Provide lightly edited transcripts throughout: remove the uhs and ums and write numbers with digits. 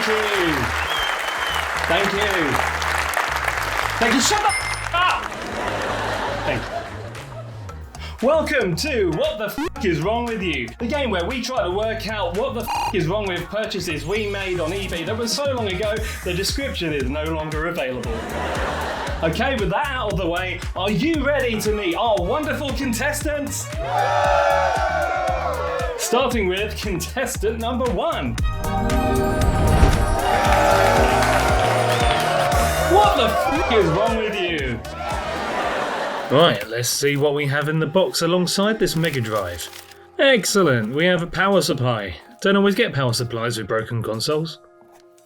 you. Thank you. Thank you. Shut the up. Thank you. Welcome to What the F*** is Wrong With You? The game where we try to work out what the f*** is wrong with purchases we made on eBay that was so long ago, the description is no longer available. Okay, with that out of the way, are you ready to meet our wonderful contestants? Starting with contestant number 1. What the f*** is wrong with you? Right, let's see what we have in the box alongside this Megadrive. Excellent, we have a power supply. Don't always get power supplies with broken consoles.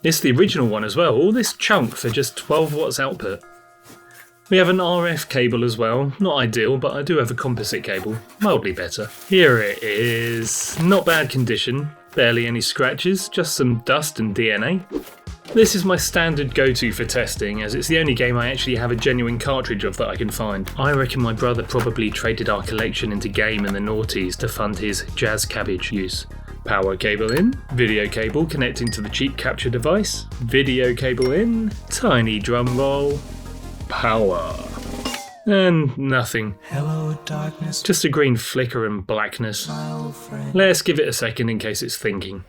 It's the original one as well, all this chunk for just 12 watts output. We have an RF cable as well, not ideal, but I do have a composite cable, mildly better. Here it is, not bad condition, barely any scratches, just some dust and DNA. This is my standard go-to for testing, as it's the only game I actually have a genuine cartridge of that I can find. I reckon my brother probably traded our collection into game in the noughties to fund his jazz cabbage use. Power cable in, video cable connecting to the cheap capture device, video cable in, tiny drum roll, power. And nothing. Hello, darkness. Just a green flicker and blackness. Let's give it a second in case it's thinking.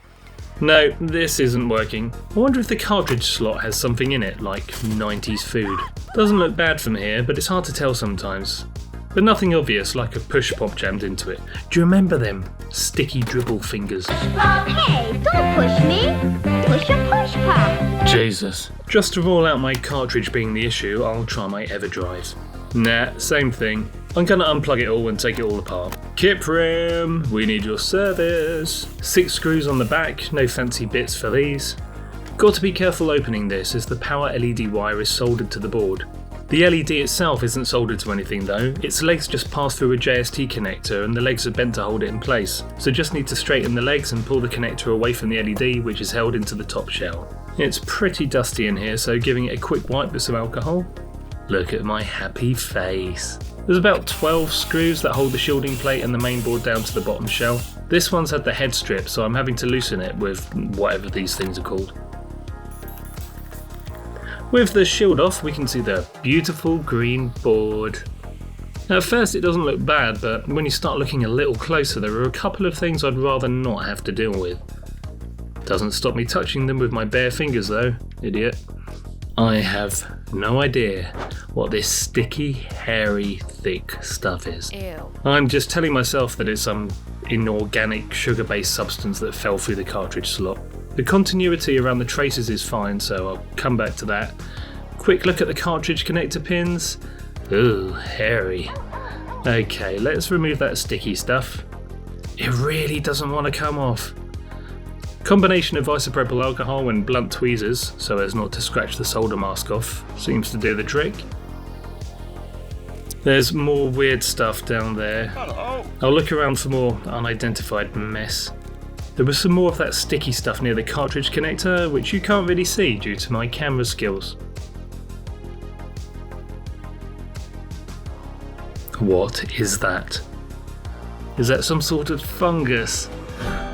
No, this isn't working. I wonder if the cartridge slot has something in it, like 90s food. Doesn't look bad from here, but it's hard to tell sometimes. But nothing obvious, like a push pop jammed into it. Do you remember them? Sticky dribble fingers. Okay, don't push me. Push your push pop. Jesus. Just to rule out my cartridge being the issue, I'll try my Everdrive. Nah, same thing. I'm gonna unplug it all and take it all apart. Kiprim, we need your service. 6 screws on the back, no fancy bits for these. Got to be careful opening this as the power LED wire is soldered to the board. The LED itself isn't soldered to anything though, its legs just pass through a JST connector and the legs are bent to hold it in place, so just need to straighten the legs and pull the connector away from the LED, which is held into the top shell. It's pretty dusty in here, so giving it a quick wipe with some alcohol. Look at my happy face. There's about 12 screws that hold the shielding plate and the main board down to the bottom shell. This one's had the head strip, so I'm having to loosen it with whatever these things are called. With the shield off, we can see the beautiful green board. At first it doesn't look bad, but when you start looking a little closer, there are a couple of things I'd rather not have to deal with. Doesn't stop me touching them with my bare fingers though, idiot. I have no idea what this sticky, hairy, thick stuff is. Ew. I'm just telling myself that it's some inorganic, sugar-based substance that fell through the cartridge slot. The continuity around the traces is fine, so I'll come back to that. Quick look at the cartridge connector pins. Ooh, hairy. Okay, let's remove that sticky stuff. It really doesn't want to come off. Combination of isopropyl alcohol and blunt tweezers, so as not to scratch the solder mask off, seems to do the trick. There's more weird stuff down there. I'll look around for more unidentified mess. There was some more of that sticky stuff near the cartridge connector, which you can't really see due to my camera skills. What is that? Is that some sort of fungus?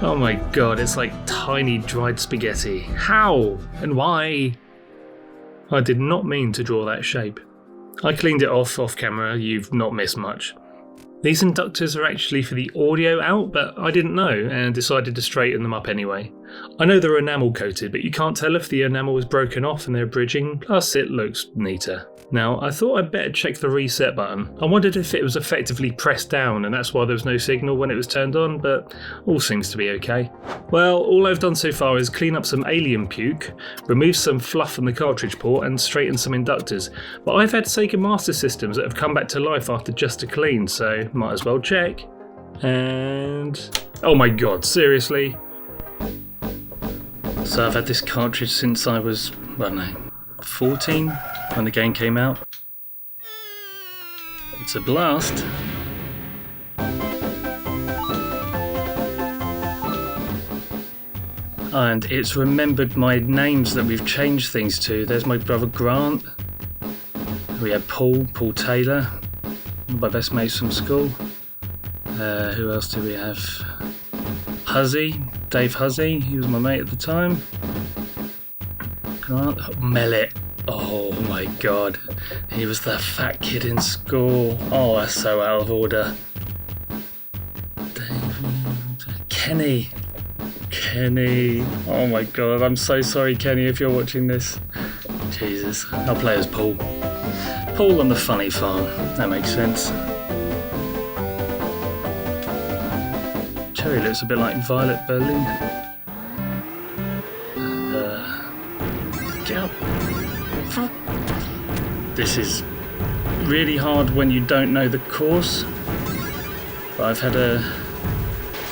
Oh my god, it's like tiny dried spaghetti. How? And why? I did not mean to draw that shape. I cleaned it off camera, you've not missed much. These inductors are actually for the audio out, but I didn't know and decided to straighten them up anyway. I know they're enamel coated, but you can't tell if the enamel is broken off and they're bridging, plus it looks neater. Now, I thought I'd better check the reset button. I wondered if it was effectively pressed down and that's why there was no signal when it was turned on, but all seems to be okay. Well, all I've done so far is clean up some alien puke, remove some fluff from the cartridge port and straighten some inductors. But I've had Sega Master Systems that have come back to life after just a clean, so might as well check. And... oh my god, seriously? So I've had this cartridge since I was, I don't know, 14 when the game came out. It's a blast. And it's remembered my names that we've changed things to. There's my brother Grant. We had Paul Taylor, one of my best mates from school. Who else do we have? Huzzy, Dave Huzzy, he was my mate at the time. Grant Mellett. Oh my god. He was that fat kid in school. Oh, that's so out of order. Kenny. Oh my god. I'm so sorry, Kenny, if you're watching this. Jesus. I'll play as Paul. Paul on the funny farm. That makes sense. Cherry looks a bit like Violet Berlin. Get up. This is really hard when you don't know the course. But I've had a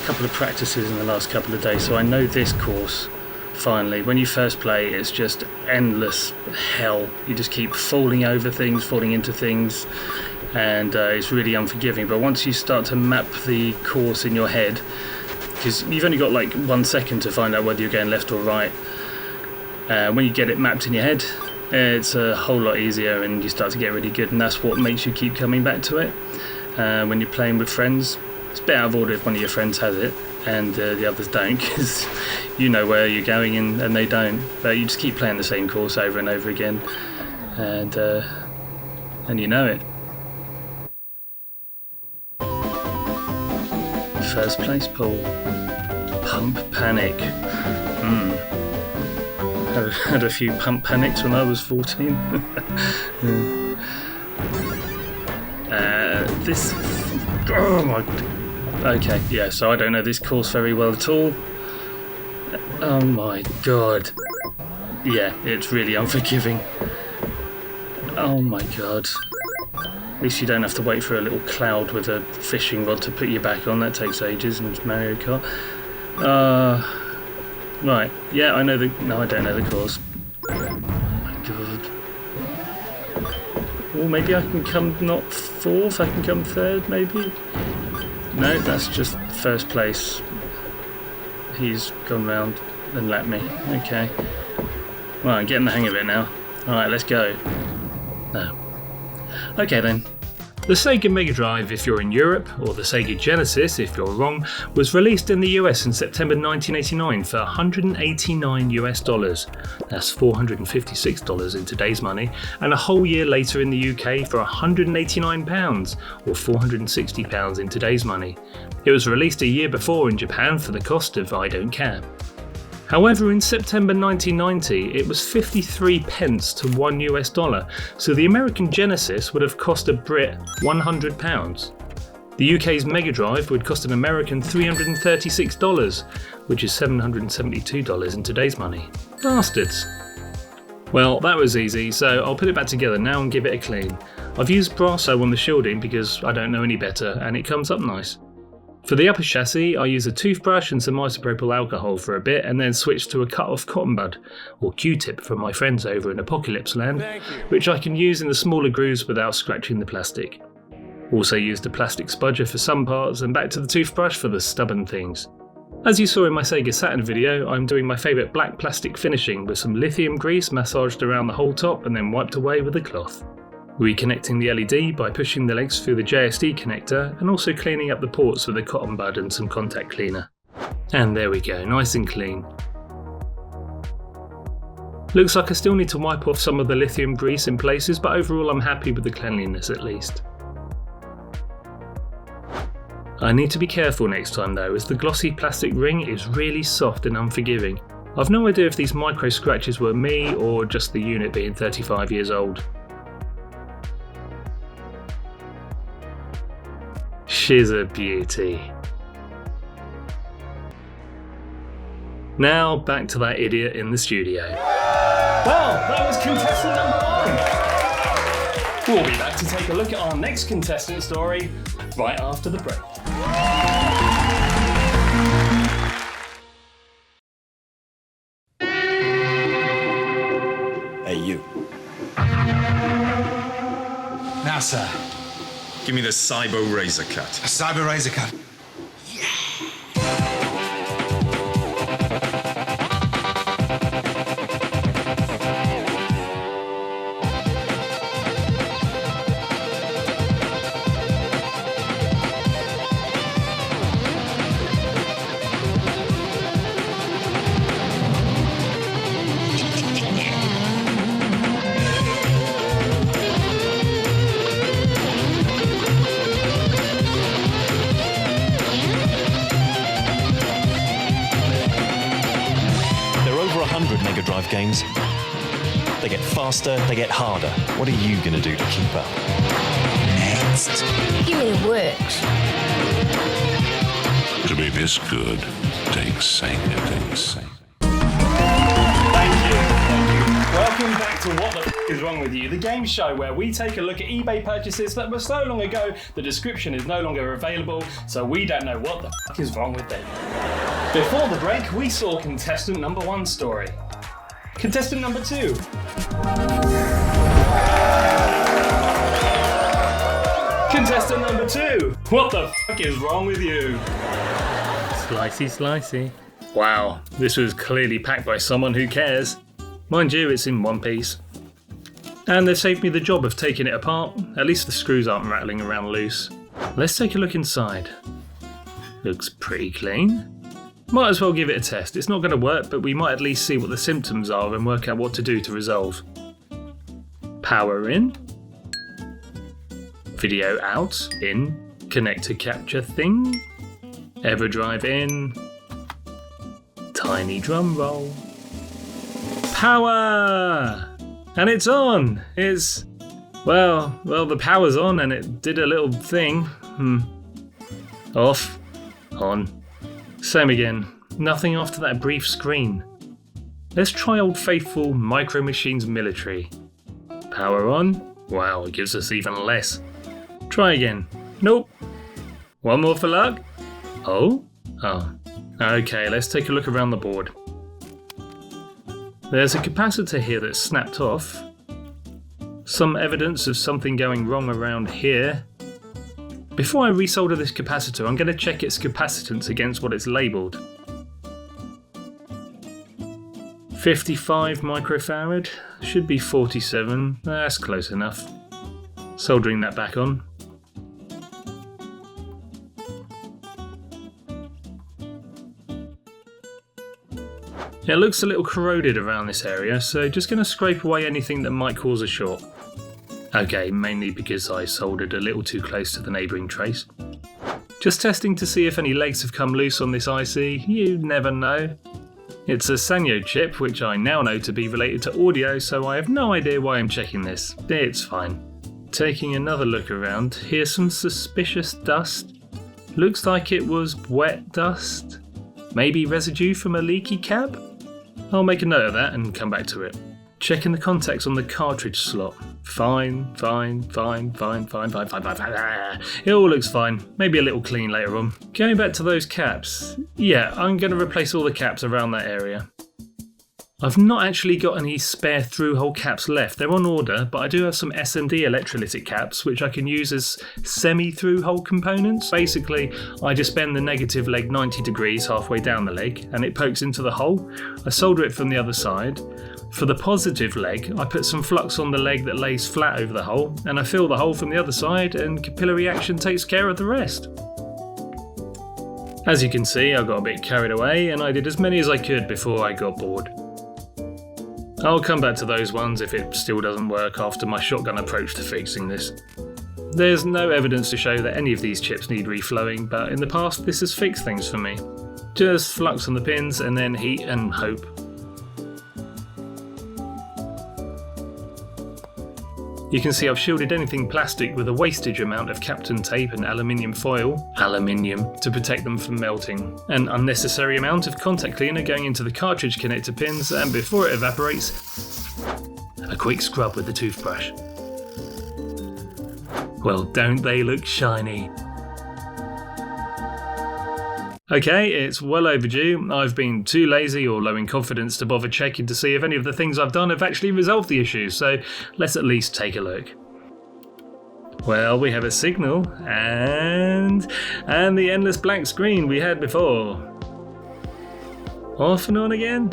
couple of practices in the last couple of days, so I know this course. Finally, when you first play, it's just endless hell. You just keep falling over things, falling into things, and it's really unforgiving. But once you start to map the course in your head, because you've only got like 1 second to find out whether you're going left or right, when you get it mapped in your head, it's a whole lot easier and you start to get really good, and that's what makes you keep coming back to it. When you're playing with friends, it's a bit out of order if one of your friends has it and the others don't, because you know where you're going and they don't, but you just keep playing the same course over and over again, and you know it. First place, Paul. Pump Panic. Had a few pump panics when I was 14. This... Oh my... Okay, yeah, so I don't know this course very well at all. Oh my god. Yeah, it's really unforgiving. Oh my god. At least you don't have to wait for a little cloud with a fishing rod to put you back on. That takes ages in Mario Kart. Right, yeah, I know the... No, I don't know the course. Oh my god. Or maybe I can come not fourth, I can come third, maybe? No, that's just first place. He's gone round and lapped me. Okay. Well, I'm getting the hang of it now. Alright, let's go. No. Okay then. The Sega Megadrive if you're in Europe, or the Sega Genesis if you're wrong, was released in the US in September 1989 for $189. That's $456 in today's money, and a whole year later in the UK for £189, or £460 in today's money. It was released a year before in Japan for the cost of I don't care. However, in September 1990, it was 53 pence to $1, so the American Genesis would have cost a Brit £100. The UK's Mega Drive would cost an American $336, which is $772 in today's money. Bastards. Well, that was easy, so I'll put it back together now and give it a clean. I've used Brasso on the shielding because I don't know any better, and it comes up nice. For the upper chassis, I use a toothbrush and some isopropyl alcohol for a bit, and then switch to a cut-off cotton bud, or Q-tip from my friends over in Apocalypse Land, which I can use in the smaller grooves without scratching the plastic. Also used a plastic spudger for some parts, and back to the toothbrush for the stubborn things. As you saw in my Sega Saturn video, I'm doing my favourite black plastic finishing with some lithium grease massaged around the whole top and then wiped away with a cloth. Reconnecting the LED by pushing the legs through the JSD connector, and also cleaning up the ports with a cotton bud and some contact cleaner. And there we go, nice and clean. Looks like I still need to wipe off some of the lithium grease in places, but overall I'm happy with the cleanliness at least. I need to be careful next time though, as the glossy plastic ring is really soft and unforgiving. I've no idea if these micro scratches were me or just the unit being 35 years old. She's a beauty. Now back to that idiot in the studio. Well, that was contestant number 1. We'll be back to take a look at our next contestant story right after the break. Hey, you. Now, sir. Give me the Cyber Razor Cut. A Cyber Razor Cut. good Mega Drive games. They get faster, they get harder. What are you going to do to keep up? Next. Give me the works. To be this good takes Sega things. Thank you. Welcome back to What the F is Wrong With You, the game show where we take a look at eBay purchases that were so long ago the description is no longer available, so we don't know what the f is wrong with them. Before the break, we saw contestant number 1's story. Contestant number 2. Contestant number 2. What the f is wrong with you? Slicey, slicey. Wow, this was clearly packed by someone who cares. Mind you, it's in one piece. And they've saved me the job of taking it apart. At least the screws aren't rattling around loose. Let's take a look inside. Looks pretty clean. Might as well give it a test. It's not going to work, but we might at least see what the symptoms are and work out what to do to resolve. Power in. Video out. In. Connector capture thing. Everdrive in. Tiny drum roll. Power! And it's on! It's... Well, the power's on and it did a little thing. Off. On. Same again. Nothing after that brief screen. Let's try old faithful Micro Machines Military. Power on. Wow, it gives us even less. Try again. Nope. One more for luck. Oh? Oh. Okay, let's take a look around the board. There's a capacitor here that's snapped off. Some evidence of something going wrong around here. Before I resolder this capacitor, I'm going to check its capacitance against what it's labelled. 55 microfarad, should be 47, that's close enough. Soldering that back on. It looks a little corroded around this area, so just going to scrape away anything that might cause a short. Okay, mainly because I soldered a little too close to the neighbouring trace. Just testing to see if any legs have come loose on this IC, you never know. It's a Sanyo chip, which I now know to be related to audio, so I have no idea why I'm checking this. It's fine. Taking another look around, here's some suspicious dust. Looks like it was wet dust. Maybe residue from a leaky cab? I'll make a note of that and come back to it. Checking the contacts on the cartridge slot. Fine. It all looks fine. Maybe a little clean later on. Going back to those caps. Yeah, I'm going to replace all the caps around that area. I've not actually got any spare through-hole caps left. They're on order, but I do have some SMD electrolytic caps, which I can use as semi-through-hole components. Basically, I just bend the negative leg 90 degrees halfway down the leg, and it pokes into the hole. I solder it from the other side. For the positive leg, I put some flux on the leg that lays flat over the hole, and I fill the hole from the other side, and capillary action takes care of the rest. As you can see, I got a bit carried away, and I did as many as I could before I got bored. I'll come back to those ones if it still doesn't work after my shotgun approach to fixing this. There's no evidence to show that any of these chips need reflowing, but in the past this has fixed things for me. Just flux on the pins and then heat and hope. You can see I've shielded anything plastic with a wastage amount of Kapton tape and aluminium foil, to protect them from melting. An unnecessary amount of contact cleaner going into the cartridge connector pins, and before it evaporates, a quick scrub with the toothbrush. Well, don't they look shiny? Okay, it's well overdue. I've been too lazy or low in confidence to bother checking to see if any of the things I've done have actually resolved the issue, so let's at least take a look. Well, we have a signal, and the endless blank screen we had before. Off and on again?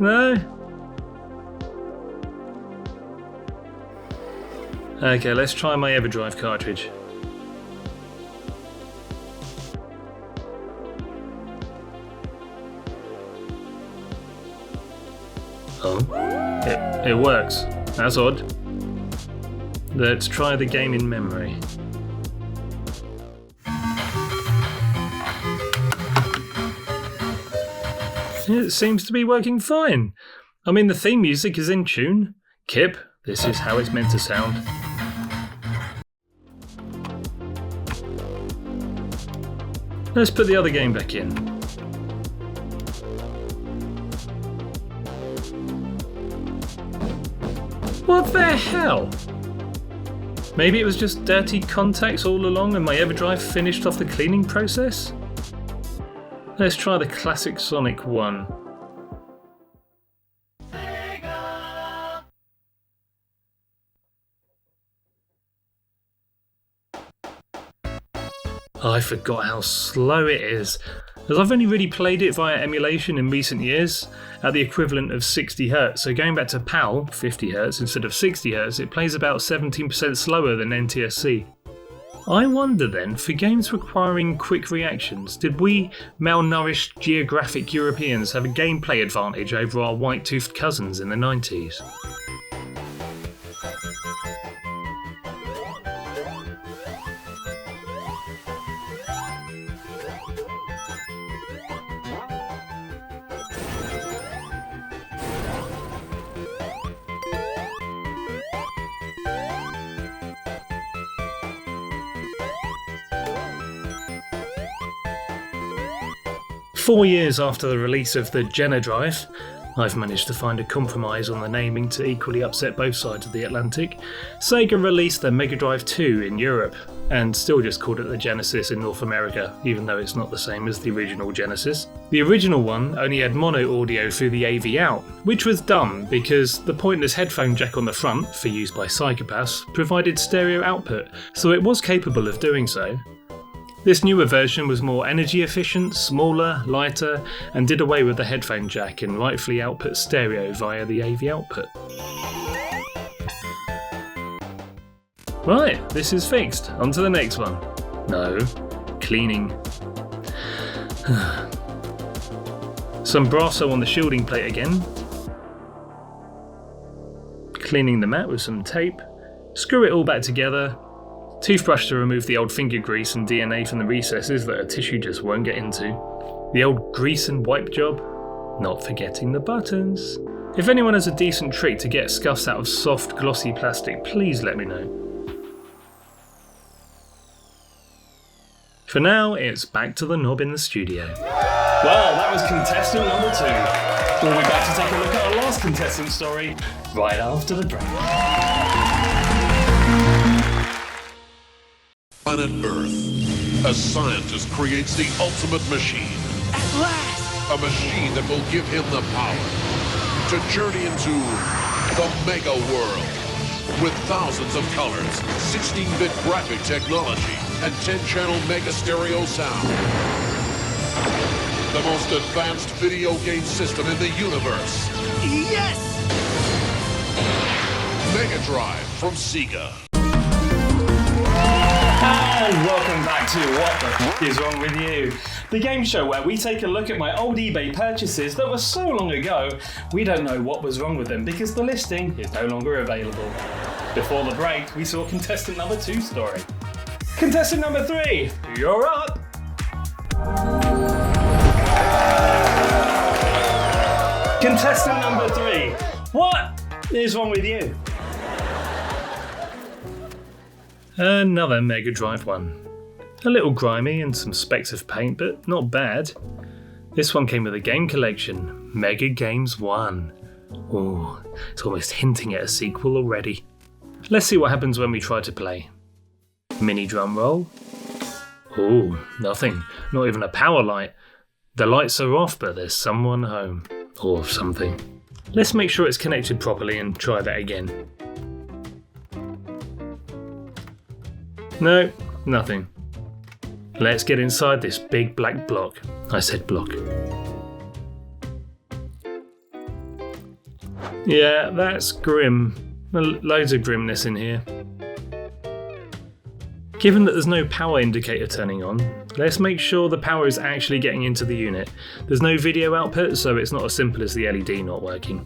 No? Okay, let's try my Everdrive cartridge. Oh, it works. That's odd. Let's try the game in memory. It seems to be working fine. I mean, the theme music is in tune. Kip, this is how it's meant to sound. Let's put the other game back in. What the hell? Maybe it was just dirty contacts all along and my Everdrive finished off the cleaning process? Let's try the classic Sonic one. I forgot how slow it is, as I've only really played it via emulation in recent years at the equivalent of 60Hz, so going back to PAL, 50Hz instead of 60Hz, it plays about 17% slower than NTSC. I wonder then, for games requiring quick reactions, did we malnourished geographic Europeans have a gameplay advantage over our white-toothed cousins in the 90s? Four years after the release of the Megadrive, I've managed to find a compromise on the naming to equally upset both sides of the Atlantic. Sega released the Megadrive 2 in Europe, and still just called it the Genesis in North America, even though it's not the same as the original Genesis. The original one only had mono audio through the AV out, which was dumb because the pointless headphone jack on the front, for use by psychopaths, provided stereo output, so it was capable of doing so. This newer version was more energy efficient, smaller, lighter, and did away with the headphone jack and rightfully output stereo via the AV output. Right, this is fixed. On to the next one. No, cleaning. Some Brasso on the shielding plate again. Cleaning the mat with some tape. Screw it all back together. Toothbrush to remove the old finger grease and DNA from the recesses that a tissue just won't get into. The old grease and wipe job. Not forgetting the buttons. If anyone has a decent trick to get scuffs out of soft, glossy plastic, please let me know. For now, it's back to the knob in the studio. Well, that was contestant number 2. We'll be back to take a look at our last contestant story right after the break. Planet Earth, a scientist creates the ultimate machine. At last! A machine that will give him the power to journey into the Mega World. With thousands of colors, 16-bit graphic technology, and 10-channel Mega Stereo sound. The most advanced video game system in the universe. Yes! Megadrive from Sega. And welcome back to What the F is Wrong With You? The game show where we take a look at my old eBay purchases that were so long ago, we don't know what was wrong with them because the listing is no longer available. Before the break, we saw contestant number 2 story. Contestant number 3, you're up! Contestant number 3, what is wrong with you? Another Megadrive one. A little grimy and some specks of paint, but not bad. This one came with a game collection, Mega Games 1. Ooh, it's almost hinting at a sequel already. Let's see what happens when we try to play. Mini drum roll. Ooh, nothing. Not even a power light. The lights are off, but there's someone home. Or something. Let's make sure it's connected properly and try that again. No, nothing. Let's get inside this big black block. I said block. Yeah, that's grim. Loads of grimness in here. Given that there's no power indicator turning on, let's make sure the power is actually getting into the unit. There's no video output, so it's not as simple as the LED not working.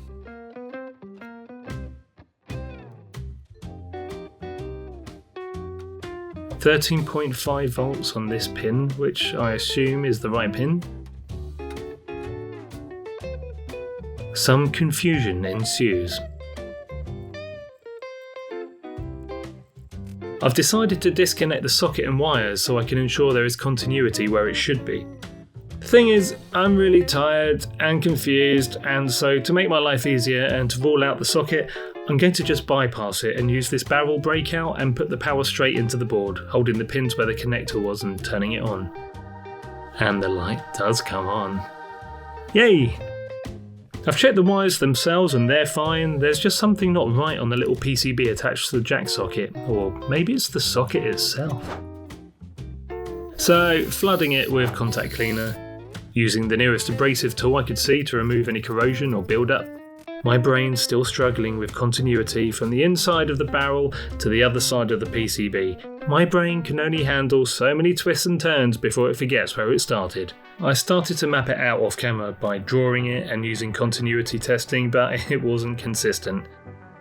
.5 volts on this pin, which I assume is the right pin. Some confusion ensues. I've decided to disconnect the socket and wires so I can ensure there is continuity where it should be. The thing is, I'm really tired and confused, and so to make my life easier and to rule out the socket, I'm going to just bypass it and use this barrel breakout and put the power straight into the board, holding the pins where the connector was and turning it on. And the light does come on. Yay! I've checked the wires themselves and they're fine. There's just something not right on the little PCB attached to the jack socket, or maybe it's the socket itself. So, flooding it with contact cleaner, using the nearest abrasive tool I could see to remove any corrosion or build-up. My brain's still struggling with continuity from the inside of the barrel to the other side of the PCB. My brain can only handle so many twists and turns before it forgets where it started. I started to map it out off camera by drawing it and using continuity testing, but it wasn't consistent.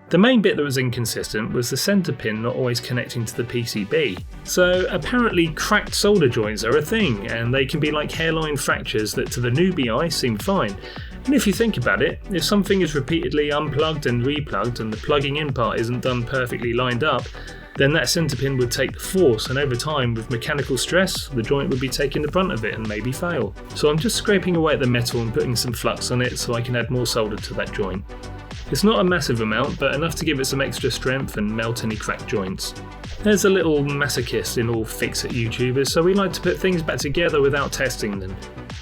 The main bit that was inconsistent was the centre pin not always connecting to the PCB. So apparently cracked solder joints are a thing, and they can be like hairline fractures that to the newbie eye seem fine. And if you think about it, if something is repeatedly unplugged and replugged and the plugging in part isn't done perfectly lined up, then that centre pin would take the force, and over time with mechanical stress, the joint would be taking the brunt of it and maybe fail. So I'm just scraping away at the metal and putting some flux on it so I can add more solder to that joint. It's not a massive amount, but enough to give it some extra strength and melt any cracked joints. There's a little masochist in all fix-it YouTubers, so we like to put things back together without testing them.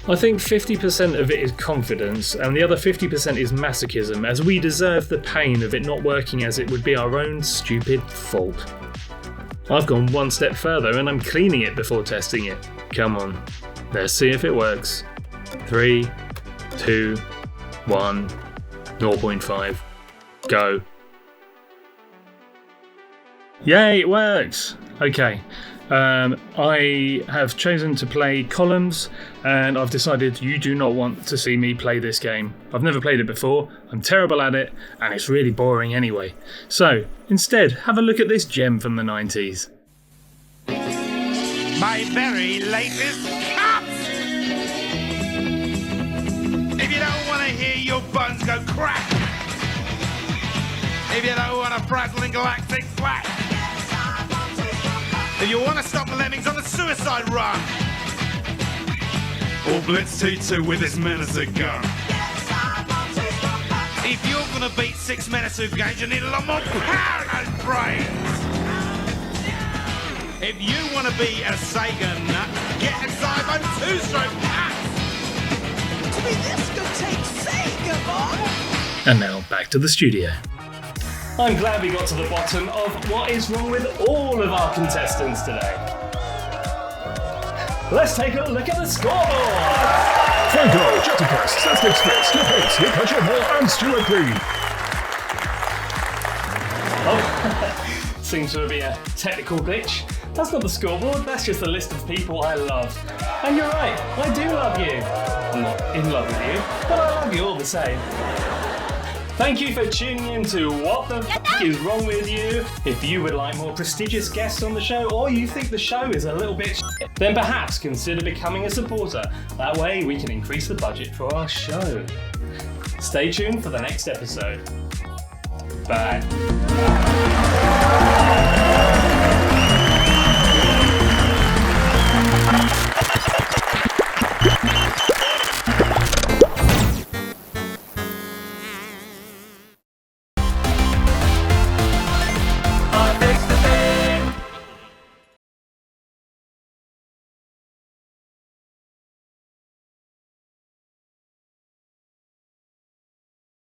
I think 50% of it is confidence, and the other 50% is masochism, as we deserve the pain of it not working as it would be our own stupid fault. I've gone one step further and I'm cleaning it before testing it. Come on, let's see if it works. 3, 2, 1, 0.5, go. Yay, it works! Okay, I have chosen to play columns, and I've decided you do not want to see me play this game. I've never played it before, I'm terrible at it, and it's really boring anyway. So, instead, have a look at this gem from the 90s. My very latest cut! If you don't want to hear your buns go crack, if you don't want a frazzling galactic flat, if you want to stop the lemmings on the suicide run, or blitz T2 with his menacing gun. If you're going to beat 6 menacing games, you need a lot more power and brains. If you want to be a Sega nut, get a Zybo 2-stroke cut. To be this good, take Sega, boy. And now back to the studio. I'm glad we got to the bottom of what is wrong with all of our contestants today. Let's take a look at the scoreboard! Franco, Jetticast, Sestic Space, Snapace, Hikacho Hall, and Stuart Green. Oh, seems to be a technical glitch. That's not the scoreboard, that's just a list of people I love. And you're right, I do love you. I'm not in love with you, but I love you all the same. Thank you for tuning in to What the F is Wrong With You. If you would like more prestigious guests on the show, or you think the show is a little bit shit, then perhaps consider becoming a supporter. That way we can increase the budget for our show. Stay tuned for the next episode. Bye.